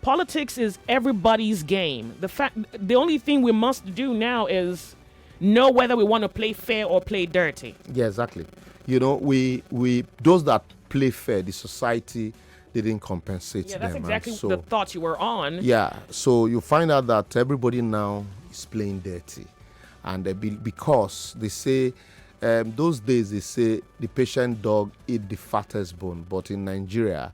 politics is everybody's game. The only thing we must do now is know whether we want to play fair or play dirty. Yeah, exactly. We those that play fair, the society didn't compensate them. Yeah, that's exactly the thought you were on. Yeah, so you find out that everybody now is playing dirty. And because they say, those days they say the patient dog eat the fattest bone. But in Nigeria,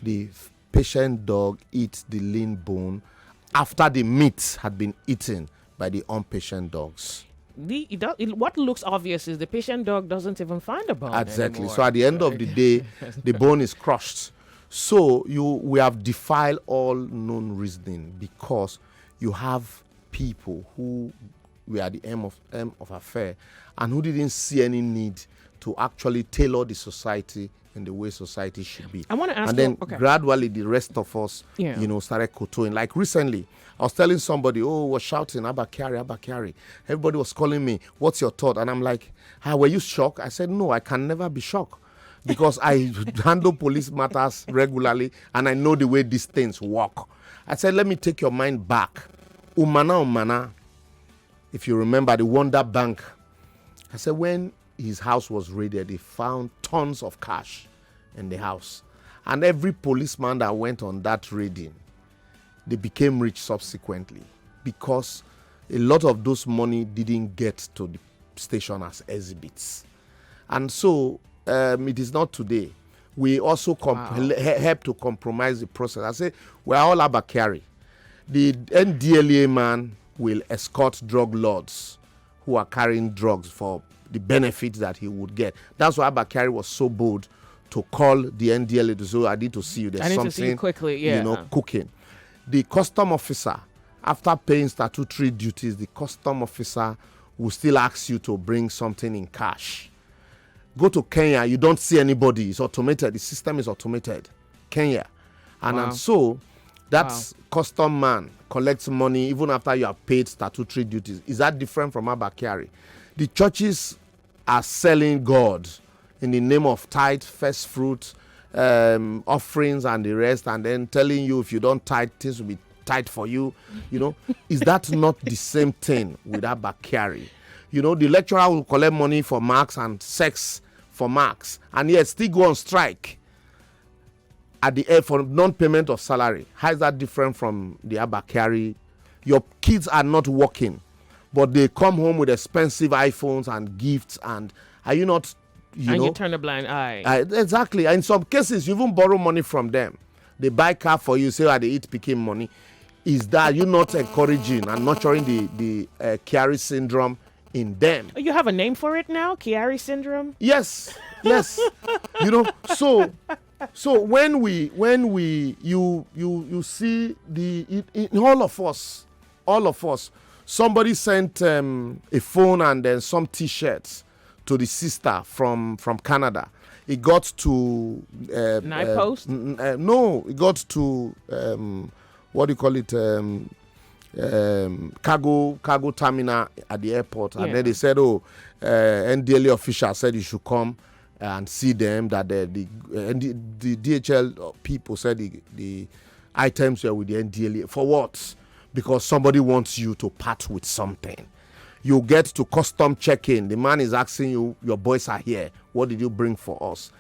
the patient dog eats the lean bone after the meat had been eaten by the impatient dogs. What looks obvious is the patient dog doesn't even find a bone Exactly. anymore. So at the end of the day, the bone is crushed. So we have defied all known reasoning because you have people who were at the end of affair and who didn't see any need to actually tailor the society in the way society should be. I want to ask and then gradually the rest of us, started kowtowing. Like recently, I was telling somebody, was shouting, Abba Kyaris. Everybody was calling me, what's your thought? And I'm like, were you shocked? I said, no, I can never be shocked because I handle police matters regularly and I know the way these things work. I said, let me take your mind back. Umana. If you remember the Wonder Bank, I said, when his house was raided, they found tons of cash in the house. And every policeman that went on that raiding, they became rich subsequently because a lot of those money didn't get to the station as exhibits. And so it is not today. We also help to compromise the process. I say, we're all Abba Kyaris. The NDLA man will escort drug lords who are carrying drugs for the benefits that he would get. That's why Abba Kyaris was so bold to call the NDLA to say, I need to see you. There's something, to see you quickly, cooking. The custom officer, after paying statutory duties, the custom officer will still ask you to bring something in cash. Go to Kenya, you don't see anybody. It's automated. The system is automated. Kenya. And so that custom man collects money even after you have paid statutory duties. Is that different from Abba Kyaris? The churches are selling God in the name of tithe, first fruit, offerings and the rest, and then telling you if you don't tithe, things will be tight for you. Is that not the same thing with Abba Kyaris? The lecturer will collect money for marks and sex for marks, and yet still go on strike at the end for non-payment of salary. How is that different from the Abba Kyaris? Your kids are not working, but they come home with expensive iPhones and gifts, and are you not, you turn a blind eye. Exactly. And in some cases, you even borrow money from them. They buy car for you, say, they eat picking money. Is that you not encouraging and nurturing the Kyari syndrome in them? You have a name for it now? Kyari syndrome? Yes. So when you see in all of us, somebody sent a phone and then some T-shirts to the sister from Canada. It got to Post? No, it got to what do you call it? Cargo terminal at the airport, and then they said, NDLA official said you should come and see them. That the DHL people said the items were with the NDLA. For what? Because somebody wants you to part with something. You get to custom check-in. The man is asking you, your boys are here. What did you bring for us?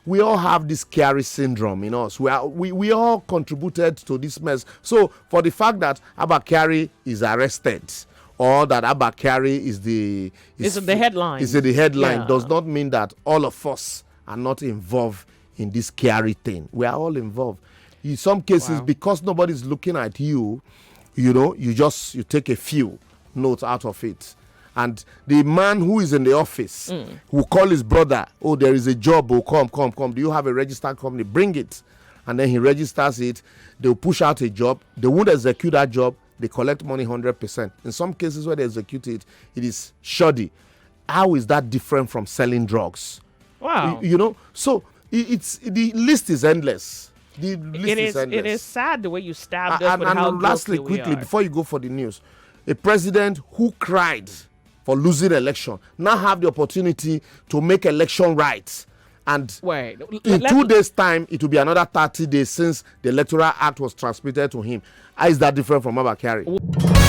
We all have this Kyari syndrome in us. We all contributed to this mess. So for the fact that Abba Kyaris is arrested, or that Abba Kyaris is the headline, does not mean that all of us are not involved in this Kyari thing. We are all involved. In some cases, because nobody's looking at you, you take a few notes out of it. And the man who is in the office will call his brother, there is a job, come. Do you have a registered company? Bring it. And then he registers it. They'll push out a job. They won't execute that job. They collect money 100%. In some cases where they execute it, it is shoddy. How is that different from selling drugs? Wow. So it's the list is endless. It is sad the way you stabbed us. And lastly, quickly, before you go for the news, a president who cried for losing election now have the opportunity to make election right And Wait, in 2 days' time, it will be another 30 days since the Electoral Act was transmitted to him. How is that different from Abba Kyari?